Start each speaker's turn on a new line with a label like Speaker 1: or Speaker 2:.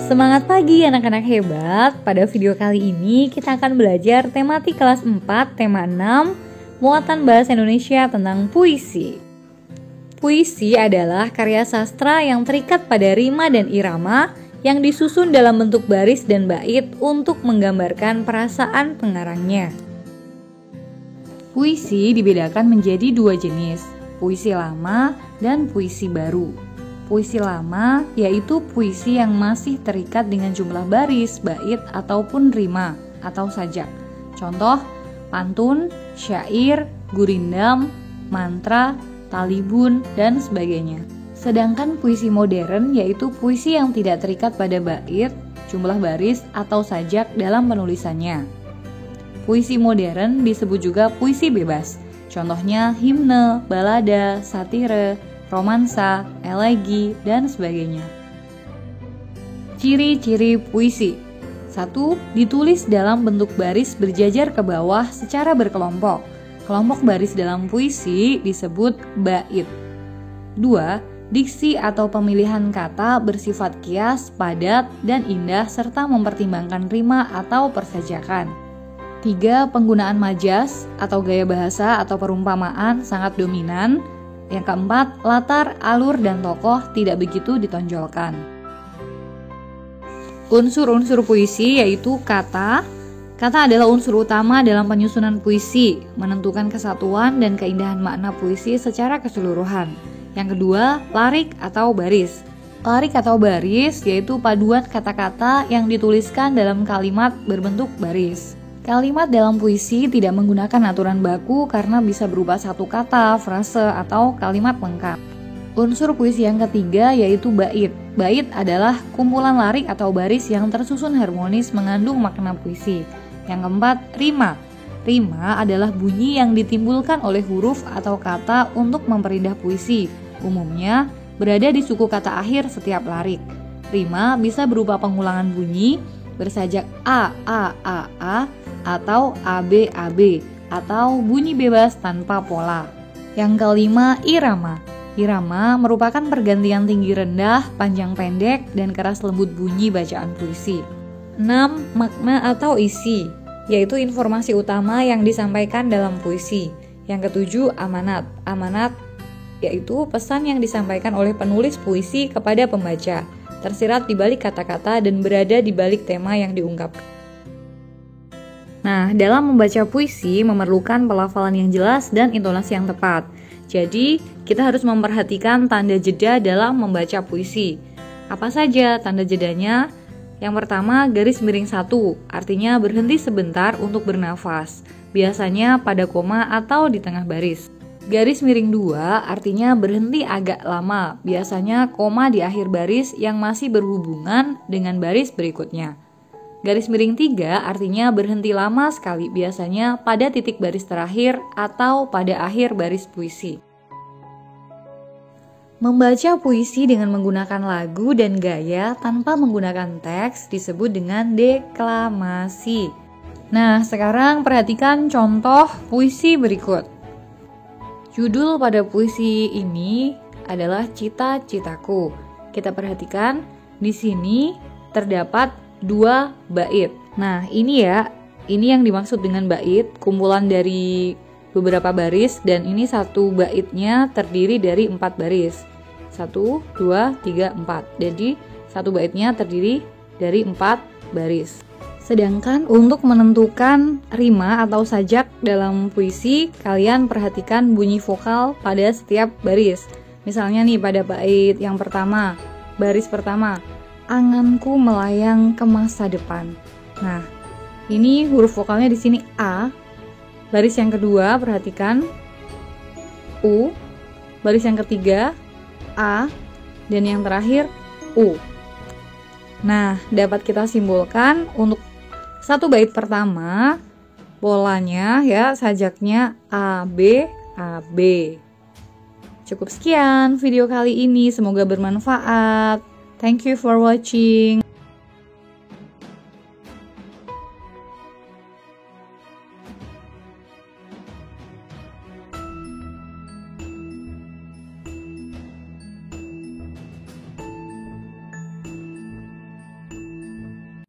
Speaker 1: Semangat pagi anak-anak hebat. Pada video kali ini kita akan belajar tematik kelas 4, tema 6, muatan bahasa Indonesia tentang puisi. Puisi adalah karya sastra yang terikat pada rima dan irama yang disusun dalam bentuk baris dan bait untuk menggambarkan perasaan pengarangnya. Puisi dibedakan menjadi dua jenis, puisi lama dan puisi baru. Puisi lama yaitu puisi yang masih terikat dengan jumlah baris, bait, ataupun rima atau sajak. Contoh, pantun, syair, gurindam, mantra, talibun, dan sebagainya. Sedangkan puisi modern yaitu puisi yang tidak terikat pada bait, jumlah baris, atau sajak dalam penulisannya. Puisi modern disebut juga puisi bebas. Contohnya himne, balada, satire, romansa, elegi, dan sebagainya. Ciri-ciri puisi. 1. Ditulis dalam bentuk baris berjajar ke bawah secara berkelompok. Kelompok baris dalam puisi disebut bait. 2. Diksi atau pemilihan kata bersifat kias, padat, dan indah serta mempertimbangkan rima atau persajakan. 3. Penggunaan majas atau gaya bahasa atau perumpamaan sangat dominan. Yang keempat, latar, alur, dan tokoh tidak begitu ditonjolkan. Unsur-unsur puisi yaitu kata. Kata adalah unsur utama dalam penyusunan puisi, menentukan kesatuan dan keindahan makna puisi secara keseluruhan. Yang kedua, larik atau baris. Larik atau baris yaitu paduan kata-kata yang dituliskan dalam kalimat berbentuk baris. Kalimat dalam puisi tidak menggunakan aturan baku karena bisa berupa satu kata, frase, atau kalimat lengkap. Unsur puisi yang ketiga yaitu bait. Bait adalah kumpulan larik atau baris yang tersusun harmonis mengandung makna puisi. Yang keempat, rima. Rima adalah bunyi yang ditimbulkan oleh huruf atau kata untuk memperindah puisi. Umumnya berada di suku kata akhir setiap larik. Rima bisa berupa pengulangan bunyi, bersajak a, atau ab, atau bunyi bebas tanpa pola. Yang kelima, irama. Irama merupakan pergantian tinggi rendah, panjang pendek, dan keras lembut bunyi bacaan puisi. 6. Makna atau isi, yaitu informasi utama yang disampaikan dalam puisi. Yang ketujuh, amanat. Amanat yaitu pesan yang disampaikan oleh penulis puisi kepada pembaca, tersirat di balik kata-kata dan berada di balik tema yang diungkapkan. Nah, dalam membaca puisi memerlukan pelafalan yang jelas dan intonasi yang tepat. Jadi, kita harus memperhatikan tanda jeda dalam membaca puisi. Apa saja tanda jedanya? Yang pertama, garis miring 1, artinya berhenti sebentar untuk bernafas, biasanya pada koma atau di tengah baris. Garis miring 2, artinya berhenti agak lama, biasanya koma di akhir baris yang masih berhubungan dengan baris berikutnya. Garis miring 3 artinya berhenti lama sekali, biasanya pada titik baris terakhir atau pada akhir baris puisi. Membaca puisi dengan menggunakan lagu dan gaya tanpa menggunakan teks disebut dengan deklamasi. Nah, sekarang perhatikan contoh puisi berikut. Judul pada puisi ini adalah Cita-citaku. Kita perhatikan di sini terdapat 2 bait. Nah, ini yang dimaksud dengan bait, kumpulan dari beberapa baris, dan ini satu baitnya terdiri dari 4 baris. 1, 2, 3, 4. Jadi, satu baitnya terdiri dari 4 baris. Sedangkan untuk menentukan rima atau sajak dalam puisi, kalian perhatikan bunyi vokal pada setiap baris. Misalnya nih pada bait yang pertama, baris pertama, anganku melayang ke masa depan. Nah, ini huruf vokalnya di sini A. Baris yang kedua perhatikan U. Baris yang ketiga A, dan yang terakhir U. Nah, dapat kita simpulkan untuk satu bait pertama polanya sajaknya A B. Cukup sekian video kali ini, semoga bermanfaat. Thank you for watching.